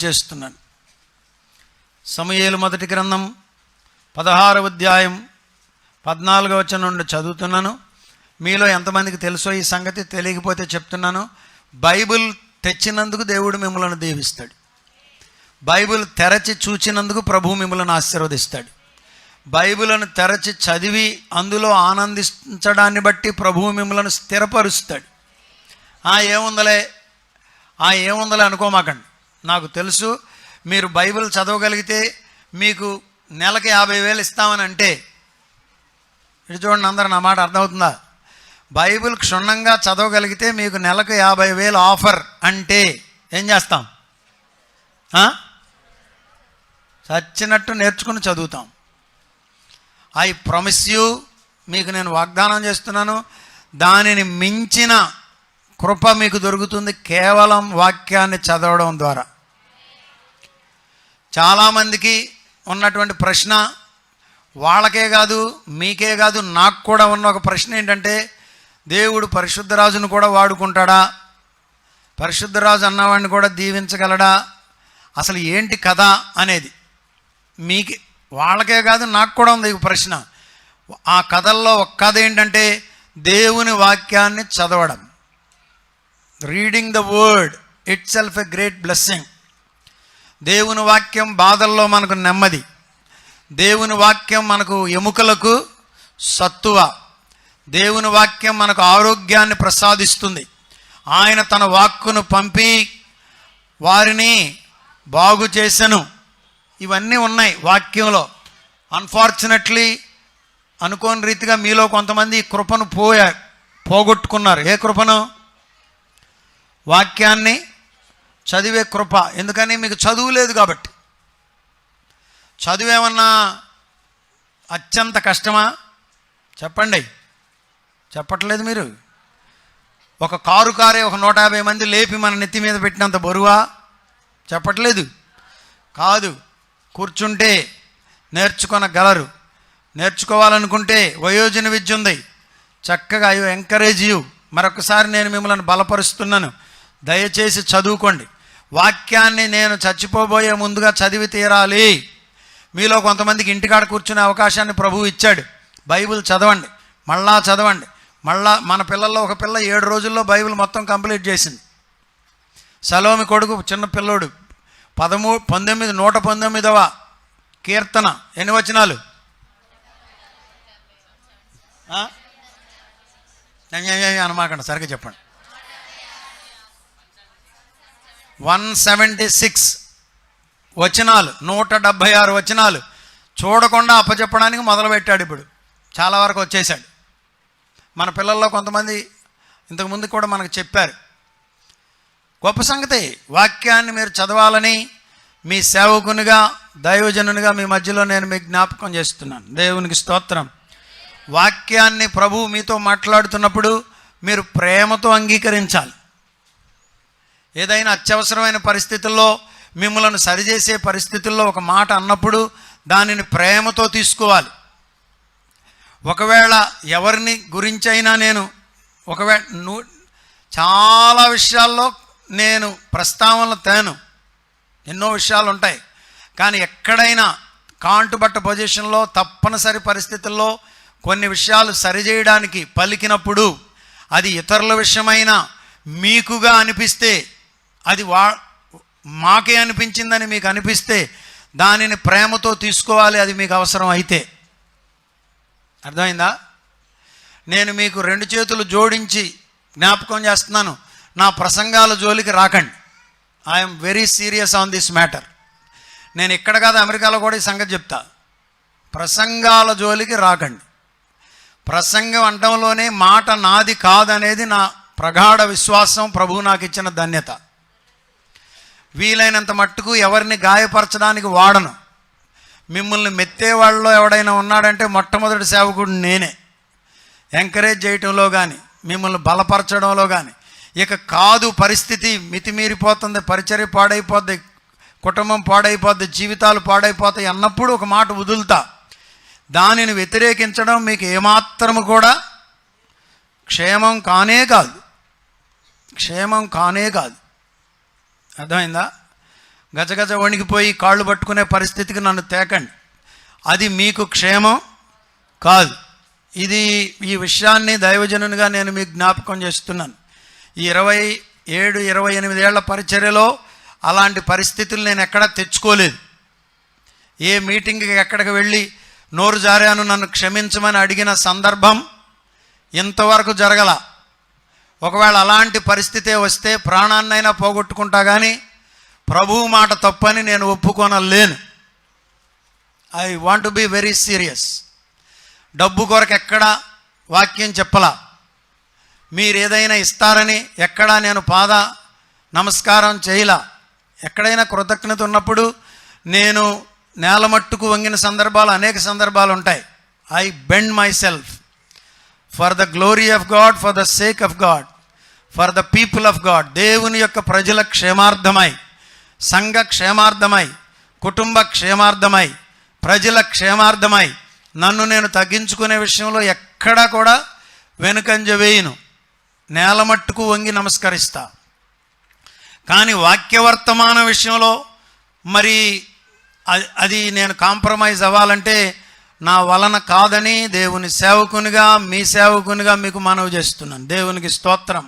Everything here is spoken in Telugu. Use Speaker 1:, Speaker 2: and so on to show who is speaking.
Speaker 1: చేస్తున్నాను. సమూయేలు మొదటి గ్రంథం 16వ అధ్యాయం 14వ వచనం నుండి చదువుతున్నాను. మీలో ఎంతమందికి తెలుసో ఈ సంగతి, తెలియకపోతే చెప్తున్నాను. బైబిల్ తెచ్చినందుకు దేవుడు మిమ్మల్ని దీవిస్తాడు. బైబిల్ తెరచి చూచినందుకు ప్రభువు మిమ్మల్ని ఆశీర్వదిస్తాడు. బైబిల్ను తెరచి చదివి అందులో ఆనందించడాన్ని బట్టి ప్రభువు మిమ్మల్ని స్థిరపరుస్తాడు. ఏముందలే అనుకోమాకండి. నాకు తెలుసు మీరు బైబిల్ చదవగలిగితే మీకు నెలకు 50,000 ఇస్తామని అంటే, ఇటు చూడండి అందరూ, నా మాట అర్థమవుతుందా? బైబిల్ క్షుణ్ణంగా చదవగలిగితే మీకు నెలకు 50,000 ఆఫర్ అంటే ఏం చేస్తాం? చచ్చినట్టు నేర్చుకుని చదువుతాం. ఐ ప్రామిస్ యూ, మీకు నేను వాగ్దానం చేస్తున్నాను, దానిని మించిన కృప మీకు దొరుకుతుంది కేవలం వాక్యాన్ని చదవడం ద్వారా. చాలామందికి ఉన్నటువంటి ప్రశ్న, వాళ్ళకే కాదు మీకే కాదు నాకు కూడా ఉన్న ఒక ప్రశ్న ఏంటంటే, దేవుడు పరిశుద్ధరాజును కూడా వాడుకుంటాడా? పరిశుద్ధరాజు అన్నవాడిని కూడా దీవించగలడా? అసలు ఏంటి కథ అనేది మీకు, వాళ్ళకే కాదు నాకు కూడా ఉంది ప్రశ్న. ఆ కథల్లో ఒక కథ ఏంటంటే, దేవుని వాక్యాన్ని చదవడం. Reading the word it self a great blessing. దేవుని వాక్యం బాధల్లో మనకు నెమ్మది. దేవుని వాక్యం మనకు ఎముకలకు సత్తువ. దేవుని వాక్యం మనకు ఆరోగ్యాన్ని ప్రసాదిస్తుంది. ఆయన తన వాక్కును పంపి వారిని బాగు చేసెను. ఇవన్నీ ఉన్నాయి వాక్యంలో. అన్ఫార్చునేట్లీ అనుకోని రీతిగా మీలో కొంతమంది కృపను పోగొట్టుకున్నారు. ఏ కృపను? వాక్యాన్ని చదివే కృప. ఎందుకని? మీకు చదువు లేదు కాబట్టి. చదువేమన్నా అత్యంత కష్టమా? చెప్పండి. చెప్పట్లేదు మీరు. ఒక కారే ఒక 150 మంది లేపి మన నెత్తి మీద పెట్టినంత బరువా? చెప్పట్లేదు. కాదు. కూర్చుంటే నేర్చుకొనగలరు. నేర్చుకోవాలనుకుంటే వయోజన విద్య ఉంది. చక్కగా ఎంకరేజ్ యూ. మరొకసారి నేను మిమ్మల్ని బలపరుస్తున్నాను, దయచేసి చదువుకోండి. వాక్యాన్ని నేను చచ్చిపోబోయే ముందుగా చదివి తీరాలి. మీలో కొంతమందికి ఇంటికాడ కూర్చునే అవకాశాన్ని ప్రభువు ఇచ్చాడు. బైబిల్ చదవండి, మళ్ళా చదవండి. మళ్ళా మన పిల్లల్లో ఒక పిల్ల 7 రోజుల్లో బైబిల్ మొత్తం కంప్లీట్ చేసింది. సలోమి కొడుకు చిన్న పిల్లోడు 119వ కీర్తన ఎన్ని వచనాలు? అనమాకండి, సరిగ్గా చెప్పండి. 176 వచనాలు, 176 వచనాలు చూడకుండా అప్పచెప్పడానికి మొదలుపెట్టాడు. ఇప్పుడు చాలా వరకు వచ్చేసాడు. మన పిల్లల్లో కొంతమంది ఇంతకుముందు కూడా మనకు చెప్పారు. గొప్ప సంగతి. వాక్యాన్ని మీరు చదవాలని మీ సేవకునిగా, దైవజనునిగా మీ మధ్యలో నేను మీకు జ్ఞాపకం చేస్తున్నాను. దేవునికి స్తోత్రం. వాక్యాన్ని ప్రభువు మీతో మాట్లాడుతున్నప్పుడు మీరు ప్రేమతో అంగీకరించాలి. ఏదైనా అత్యవసరమైన పరిస్థితుల్లో, మిమ్మల్ని సరిచేసే పరిస్థితుల్లో ఒక మాట అన్నప్పుడు దానిని ప్రేమతో తీసుకోవాలి. ఒకవేళ ఎవరిని గురించైనా నేను చాలా విషయాల్లో నేను ప్రస్తావనలు తేను, ఎన్నో విషయాలు ఉంటాయి. కానీ ఎక్కడైనా కాంటుబట్ట పొజిషన్లో, తప్పనిసరి పరిస్థితుల్లో కొన్ని విషయాలు సరిచేయడానికి పలికినప్పుడు, అది ఇతరుల విషయమైనా మీకుగా అనిపిస్తే, అది మాకే అనిపించిందని మీకు అనిపిస్తే దానిని ప్రేమతో తీసుకోవాలి. అది మీకు అవసరం అయితే. అర్థమైందా? నేను మీకు 2 చేతులు జోడించి జ్ఞాపకం చేస్తున్నాను, నా ప్రసంగాల జోలికి రాకండి. I'm very serious on this matter. నేను ఇక్కడ కాదు, అమెరికాలో కూడా ఈ సంగతి చెప్తా. ప్రసంగాల జోలికి రాకండి. ప్రసంగం అంటంలోనే మాట నాది కాదనేది నా ప్రగాఢ విశ్వాసం. ప్రభువు నాకు ఇచ్చిన ధన్యత. వీలైనంత మట్టుకు ఎవరిని గాయపరచడానికి వాడను. మిమ్మల్ని మెత్తేవాళ్ళలో ఎవడైనా ఉన్నాడంటే మొట్టమొదటి సేవకుడు నేనే. ఎంకరేజ్ చేయటంలో కానీ, మిమ్మల్ని బలపరచడంలో కానీ. ఇక కాదు, పరిస్థితి మితిమీరిపోతుంది, పరిచర్య పాడైపోద్ది, కుటుంబం పాడైపోద్ది, జీవితాలు పాడైపోతాయి అన్నప్పుడు ఒక మాట వదులుతా. దానిని వ్యతిరేకించడం మీకు ఏమాత్రము కూడా క్షేమం కానే కాదు. అర్థమైందా? గజగజ వణికిపోయి కాళ్ళు పట్టుకునే పరిస్థితికి నన్ను తేకండి. అది మీకు క్షేమం కాదు. ఈ విషయాన్ని దైవజనునిగా నేను మీకు జ్ఞాపకం చేస్తున్నాను. ఈ 27-28 ఏళ్ల పరిచర్యలో అలాంటి పరిస్థితులు నేను ఎక్కడా తెచ్చుకోలేదు. ఏ మీటింగ్కి ఎక్కడికి వెళ్ళి నోరు జారాను నన్ను క్షమించమని అడిగిన సందర్భం ఇంతవరకు జరగల. ఒకవేళ అలాంటి పరిస్థితే వస్తే ప్రాణాన్నైనా పోగొట్టుకుంటా కానీ ప్రభువు మాట తప్పని నేను ఒప్పుకోనలేను. I want to be very serious. డబ్బు కొరకు ఎక్కడా వాక్యం చెప్పలా. మీరు ఏదైనా ఇస్తారని ఎక్కడా నేను పాద నమస్కారం చేయలా. ఎక్కడైనా కృతజ్ఞత ఉన్నప్పుడు నేను నేలమట్టుకు వంగిన సందర్భాలు అనేక సందర్భాలు ఉంటాయి. I bend my self for the glory of God, for the sake of God, for the people of God. దేవుని యొక్క ప్రజల క్షేమార్థమై, సంఘ క్షేమార్థమై, కుటుంబ క్షేమార్థమై, ప్రజల క్షేమార్థమై నన్ను నేను తగ్గించుకునే విషయంలో ఎక్కడా కూడా వెనుకంజ వేయను. నేలమట్టుకు వంగి నమస్కరిస్తా. కానీ వాక్యవర్తమాన విషయంలో మరి అది నేను కాంప్రమైజ్ అవ్వాలంటే నా వలన కాదని దేవుని సేవకునిగా, మీ సేవకునిగా మీకు మనవి చేస్తున్నాను. దేవునికి స్తోత్రం.